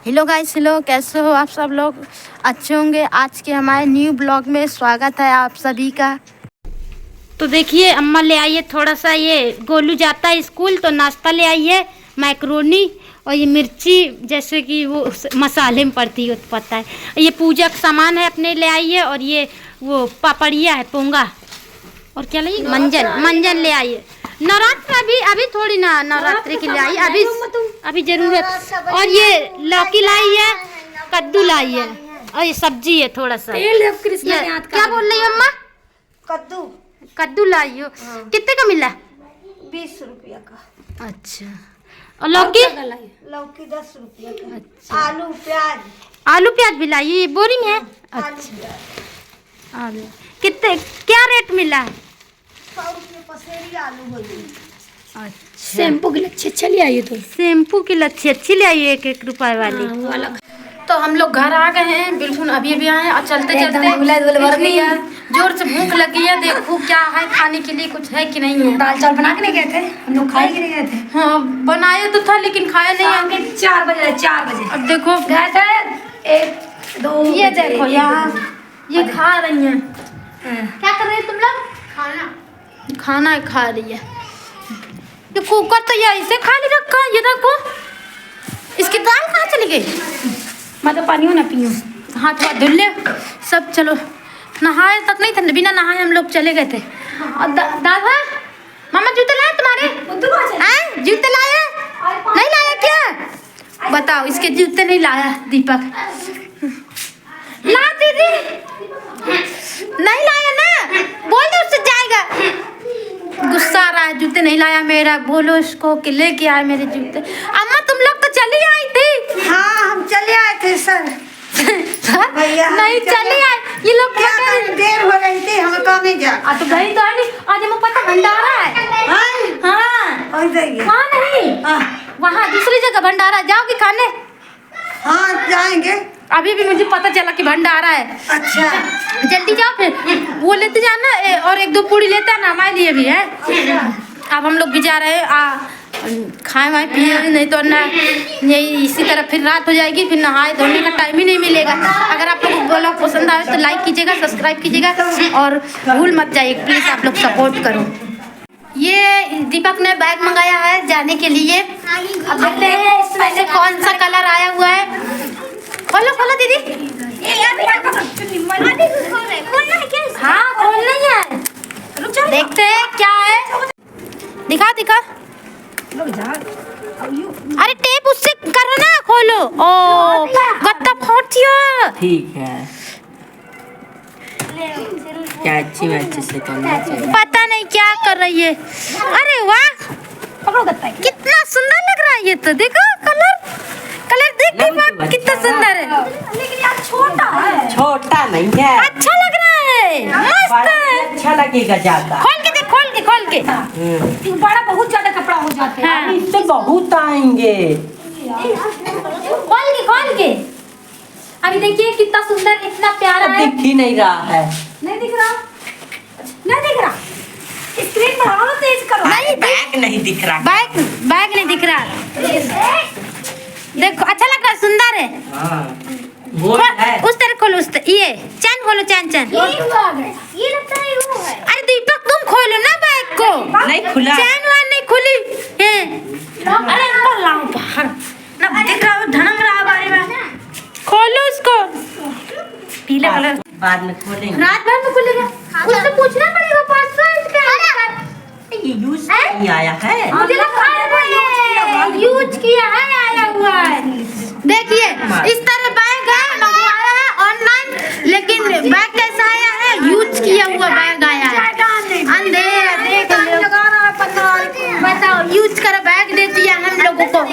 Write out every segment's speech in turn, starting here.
Hello guys, hello, कैसे हो आप सब लोग? अच्छे होंगे। आज के हमारे न्यू ब्लॉग में स्वागत है आप सभी का। तो देखिए, अम्मा ले आई है थोड़ा सा, ये गोलू जाता है स्कूल तो नाश्ता ले आई है, मैक्रोनी और ये मिर्ची जैसे कि वो मसाले में पड़ती है, तो पता है। ये पूजा का सामान है अपने ले आई है, और ये वो पापड़िया है, पोंगा, और क्या लाई? मंजन ले आई है। नवरात्र अभी थोड़ी ना नवरात्रि के लिए आई, अभी जरूरत। और ये लौकी लाई है, कद्दू लाई है, और ये सब्जी है थोड़ा सा। क्या बोल रही हो अम्मा? कद्दू लाई हो? कितने का मिला? 20 रुपया का। अच्छा। और लौकी? लौकी 10 रुपया का। अच्छा। आलू प्याज भी लाई, ये बोरी में है। अच्छा। आलू कितने, क्या रेट मिला है? 100 रुपये पसेरी आलू होगी। अच्छा। शैम्पू की लच्छी अच्छा ले आई। तो शैम्पू की लच्छी अच्छी ले आई, 1-1 रुपए वाली। तो हम लोग घर आ गए हैं, बिल्कुल अभी आए हैं, और चलते जोर से भूख लगी है। देखो क्या है खाने के लिए, कुछ है कि नहीं है। दाल चावल बना के नहीं गए थे हम लोग, खाए के नहीं गए थे। हाँ, बनाया तो था लेकिन खाया नहीं आगे। 4 बजे 4 बजे अब देखो गए थे। 1 2 ये देखो यहाँ ये खा रही हैं। क्या कर रहे हैं तुम लोग? खाना खा रही है। ये कुकर तो ये ऐसे खाली रखा, ये देखो इसकी दाल कहाँ चली गई? मैं तो पानी ना पीऊँ, हाथ हाथ धुल ले सब। चलो, नहाए तक नहीं थे, बिना नहाए हम लोग चले गए थे। और दादा मामा जूते लाए तुम्हारे? जूते लाए? नहीं लाया क्या? बताओ, इसके जूते नहीं लाया दीपक। ला दीदी, नहीं लाया ना, बोल दो उससे जाएगा। गुस्सा आ रहा है, जूते नहीं लाया मेरा। बोलो इसको कि लेके आए मेरे जूते। अम्मा तुम लोग तो चली आई थी। हाँ हम चले आए थे सर। भैया नहीं चले आए, ये लोग क्या करें, देर हो रही थी, हमें कहाँ नहीं जा। तो गई तो नहीं, आज हमें पता भंडारा है। हाँ और जाइए। हाँ नहीं, वहाँ दूसरी जगह भंडारा, जाओगी खाने? हाँ जाएंगे। अभी भी मुझे पता चला कि भंडारा है। अच्छा जल्दी जाओ, फिर वो लेते जाना, और 1-2 पूड़ी लेता है ना, हमारे लिए भी है। अब हम लोग भी जा रहे हैं, खाए वाए पिए, नहीं तो ना यही इसी तरह फिर रात हो जाएगी, फिर नहाए धोने का टाइम ही नहीं मिलेगा। अगर आप लोग को ब्लॉग पसंद आए तो लाइक कीजिएगा, सब्सक्राइब कीजिएगा, और भूल मत जाइए प्लीज़, आप लोग सपोर्ट करो। ये दीपक ने बैग मंगाया है जाने के लिए। अब देखते हैं इसमें से कौन सा कलर आया हुआ है। खोलो दीदी। हाँ खोल नहीं है, देखते हैं क्या है। दिखा। अरे टेप उससे करो ना, खोलो। ओ गत्ता फोड़ियो। ठीक है, क्या अच्छी से करना चाहिए। पता नहीं क्या कर रही है। अरे वाह, कितना सुंदर लग रहा है ये तो। देखो कलर देख दीपक, कितना सुंदर है। लेकिन यार छोटा है। छोटा नहीं है, अच्छा लग रहा है, मस्त है। अच्छा लगेगा ज्यादा। खोल के देख, खोल के। बड़ा बहुत ज्यादा कपड़ा हो जाते हैं। हाँ। इससे बहुत आएंगे। खोल के। अभी देखिए कितना सुंदर, इतना प्यारा है। दिख ही नहीं रहा है। नहीं दिख रहा। स्क्रीन बढ़ाओ, तेज करो। नहीं, बैग नहीं दिख रहा। बैग नहीं दिख रहा। देखो अच्छा लग रहा है, सुंदर है। वो है। उस तरह खोलो, ये चैन खोलो, चैन। ये लगता है वो है। अरे दीपक तुम खोलो ना बैग को। नहीं खुला, चैन वान नहीं खुली है। अरे अंदर लाओ, बाहर ना दिख रहा, धड़क रहा बारी में। खोलो उसको। पीला कलर बाद में खोलेंगे। रात भर में खुलेगा, उससे पूछना पड़ेगा पासवर्ड का। ये यूज नहीं आया है, मुझे यूज किया है, आया हुआ है। देखिए इस तरह बैग है, मंगवाया है ऑनलाइन, लेकिन बैग कैसा आया है? यूज किया हुआ बैग आया है। अंधेरा देख लो, बताओ, यूज कर बैग दे दिया हम लोगों को।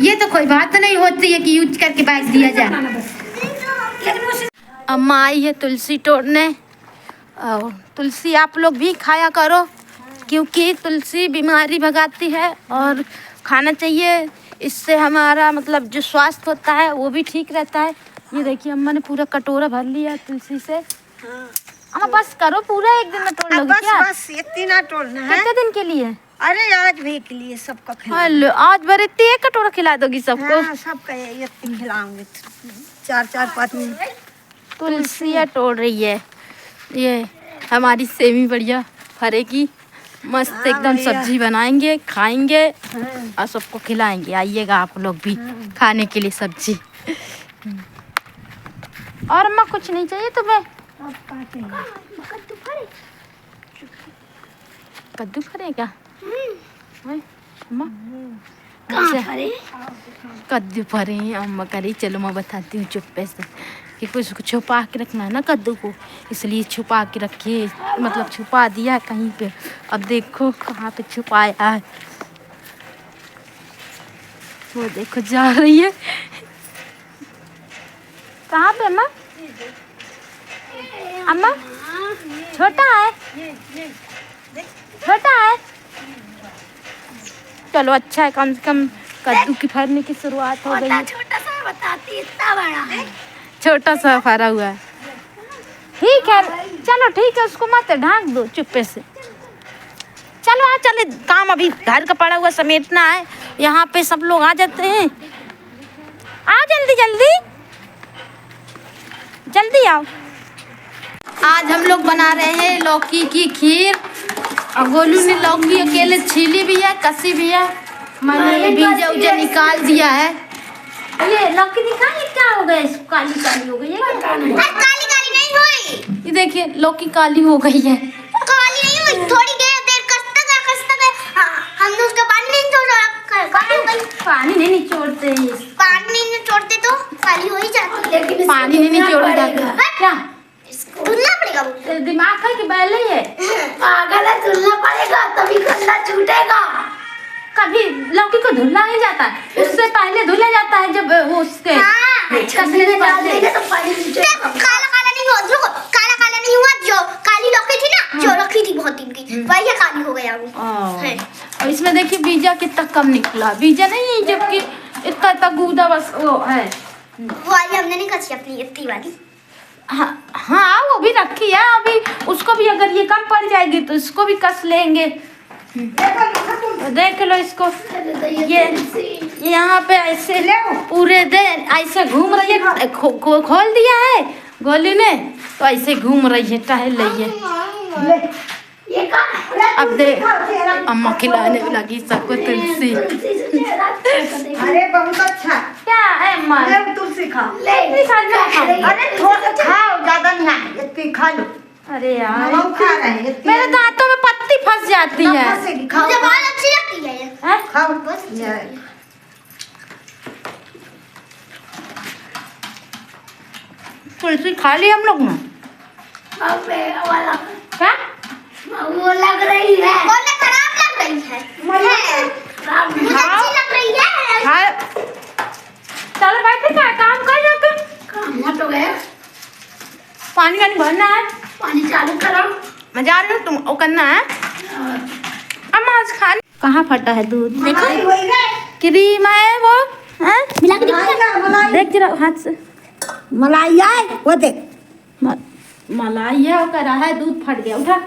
ये तो कोई बात नहीं होती है कि यूज करके बैग दिया जाए। अम्मा आई है तुलसी तोड़ने, और तुलसी आप लोग भी खाया करो, क्योंकि तुलसी बीमारी भगाती है और खाना चाहिए। इससे हमारा मतलब जो स्वास्थ्य होता है वो भी ठीक रहता है। ये देखिए अम्मा ने पूरा कटोरा भर लिया तुलसी से। अम्मा बस करो, पूरा एक दिन में तोड़ लोगे क्या? बस इतना तोड़ना है। कितने दिन के लिए? अरे आज भी के लिए सबका खिला। हेलो, आज भरे इतनी एक कटोरा खिला दोगी सबको? हाँ, सबका ये तीन खिलाऊंगे, 4-4 5 तुलसिया तोड़ रही है। ये हमारी सेमी बढ़िया फरेगी, मस्त हाँ, एकदम बढ़िया। सब्जी बनाएंगे, खाएंगे हाँ। और सबको खिलाएंगे। आइएगा आप लोग भी खाने के लिए सब्जी। और अम्मा कुछ नहीं चाहिए तुम्हें? अब काटेंगे। कद्दू फरेगा? हैं, अम्मा कहाँ अच्छा, फरे? कद्दू फरे हैं अम्मा करी। चलो मैं बताती हूँ चुप्पे से कि कुछ छुपा के रखना है ना कद्दू को, इसलिए छुपा के रखिए, मतलब छुपा दिया कहीं पे। अब देखो कहाँ पे छुपाया है, वो देखो जा रही है। कहाँ पे अम्मा? अम्मा छोटा है, छोटा है। चलो अच्छा है, कम से कम कद्दू की फरने की शुरुआत हो गई है। छोटा सा बताती, इतना बड़ा है। छोटा सा फरा हुआ है। ठीक है चलो, ठीक है, उसको मत ढांक दो चुप्पे से। चलो आ चले, काम अभी घर का पड़ा हुआ समेटना है। यहाँ पे सब लोग आ जाते हैं। आ जल्दी जल्दी जल्दी आओ। आज हम लोग बना रहे हैं लौकी की खीर, और गोलू ने लौकी अकेले छीली भी है, कसी भी है। मैंने बीजा उजा निकाल दिया है। ये लौकी निकाली, क्या हो गया इसको? काली काली हो गई है क्या? काली काली नहीं हुई, ये देखिए लौकी काली हो गई है। काली नहीं हुई, थोड़ी देर कस तक हमने उसका पानी नहीं छोड़ा। पानी नहीं निचोड़ते हैं, पानी नहीं छोड़ते तो काली हो ही जाती है। लेकिन पानी नहीं निचोड़ा जाता क्या? धुलना पड़ेगा वो। तेरे दिमाग है कि बैले है? पागल है, धुलना पड़ेगा तभी गंदा छूटेगा। कभी लौकी को धुलना नहीं जाता, उससे पहले धुला जाता है जब वो उसके कसने से पहले। तो पानी काला काला नहीं हुआ, देखो काला काला नहीं हुआ। जो काली लौकी थी ना, जो रखी थी बहुत दिन की, वही काली हो गया वो है। और इसमें देखिए बीजा कितना कम निकला, बीजा नहीं जबकि इतना इतना गूदा बस वो है। वाली हमने नहीं कची अपनी इतनी वाली। हाँ वो भी रखी है, अभी उसको भी अगर ये कम पड़ जाएगी तो इसको भी कस लेंगे। तो देख लो इसको, ये यहाँ पे ऐसे पूरे दिन ऐसे घूम रही है। खोल दिया है गोली ने, तो ऐसे घूम रही है, टहल रही है। अब दे अम्मा खिलाने लगी सबको तुलसी। अरे बहुत अच्छा। क्या है अम्मा? तुलसी खाओ। अरे थोड़ा खाओ, ज्यादा नहीं, इतनी खा लो। अरे यार हम खा रहे हैं, इतनी मेरे दांतों में पत्ती फंस जाती है। फंसेगी, खाओ। मुझे बहुत अच्छी लगती है ये। हैं? खाओ बस। तुलसी खा ली हम लोग ने। क्या? वो लग रही है, बोले खराब लग रही है। मुझे अच्छी लग रही है। हाँ चलो बैठे, क्या काम कर जाके? काम तो गया, पानी वानी भरना है। पानी चालू करो। मैं जा रही हूँ, तुम वो करना है। अम्मा आज खाने कहाँ फटा है दूध? देखो क्रीम है वो, हैं? मिला के दिखा। देख जरा हाथ से। मलाई है वो, देख मलाई है, वो कर रहा है, दूध फट गया। उठा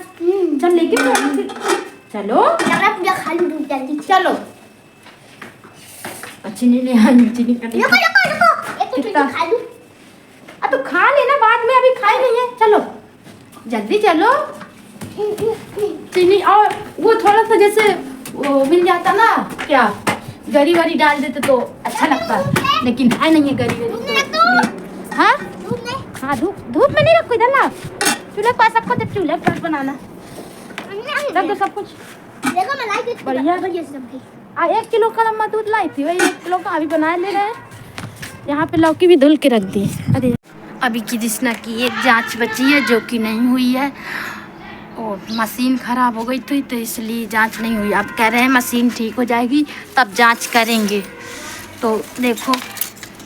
चल लेके चलो पूरा खा लूं दूध जल्दी। चलो। चीनी ले आई, चीनी का रुको एक तो कितना? खा लूं। अब तो खा लेना, बाद में अभी खाए नहीं है। चलो जल्दी चलो। चीनी और वो थोड़ा सा जैसे वो मिल जाता ना, क्या गरी वरी डाल देते तो अच्छा लगता, लेकिन है नहीं है गरी वरी तो। हाँ हाँ, धूप में नहीं रखो, इधर ना चूल्हे पास रखो, जब चूल्हे पर बनाना रख दो सब कुछ। देखो मलाई कितनी बढ़िया। बढ़िया से जम गई। 1 किलो का अम्मा दूध लाई थी, वही 1 किलो का अभी बना ले रहे हैं। यहाँ पे लौकी भी धुल के रख दी। अरे अभी की कृष्णा की एक जांच बची है जो कि नहीं हुई है, और मशीन ख़राब हो गई थी तो इसलिए जांच नहीं हुई। अब कह रहे हैं मशीन ठीक हो जाएगी तब जांच करेंगे। तो देखो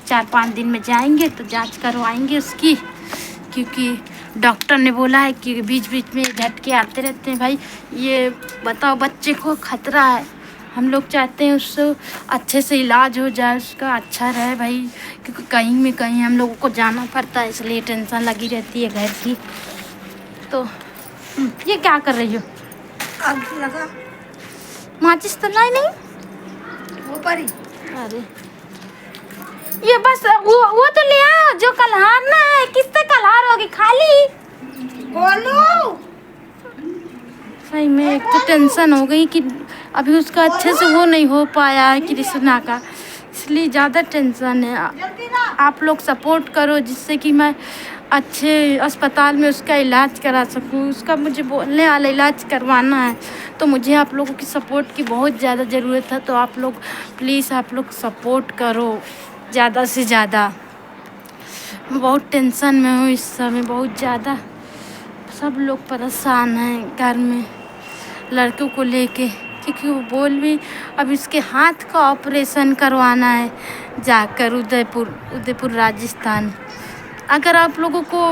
4-5 दिन में जाएंगे तो जांच करवाएंगे उसकी, क्योंकि डॉक्टर ने बोला है कि बीच बीच में झटके आते रहते हैं। भाई ये बताओ, बच्चे को खतरा है, हम लोग चाहते हैं उससे अच्छे से इलाज हो जाए, उसका अच्छा रहे भाई, क्योंकि कहीं में कहीं हम लोगों को जाना पड़ता है, इसलिए टेंशन लगी रहती है घर की। तो ये क्या कर रही हो? आग लगा। माचिस तो नहीं वो परी अरे ये बस वो तो ले आओ जो कलहारना है। किससे कलहार होगी खाली? गोलू सही में एक तो टेंशन हो गई कि अभी उसका अच्छे से वो नहीं हो पाया है कृष्णा का, इसलिए ज़्यादा टेंशन है। आप लोग सपोर्ट करो जिससे कि मैं अच्छे अस्पताल में उसका इलाज करा सकूँ। उसका मुझे बोलने वाला इलाज करवाना है, तो मुझे आप लोगों की सपोर्ट की बहुत ज़्यादा ज़रूरत है। तो आप लोग प्लीज़ आप लोग सपोर्ट करो ज़्यादा से ज़्यादा। मैं बहुत टेंशन में हूँ इस समय, बहुत ज़्यादा। सब लोग परेशान हैं घर में लड़कों को लेके, क्योंकि वो बोल भी अब इसके हाथ का ऑपरेशन करवाना है जाकर उदयपुर राजस्थान। अगर आप लोगों को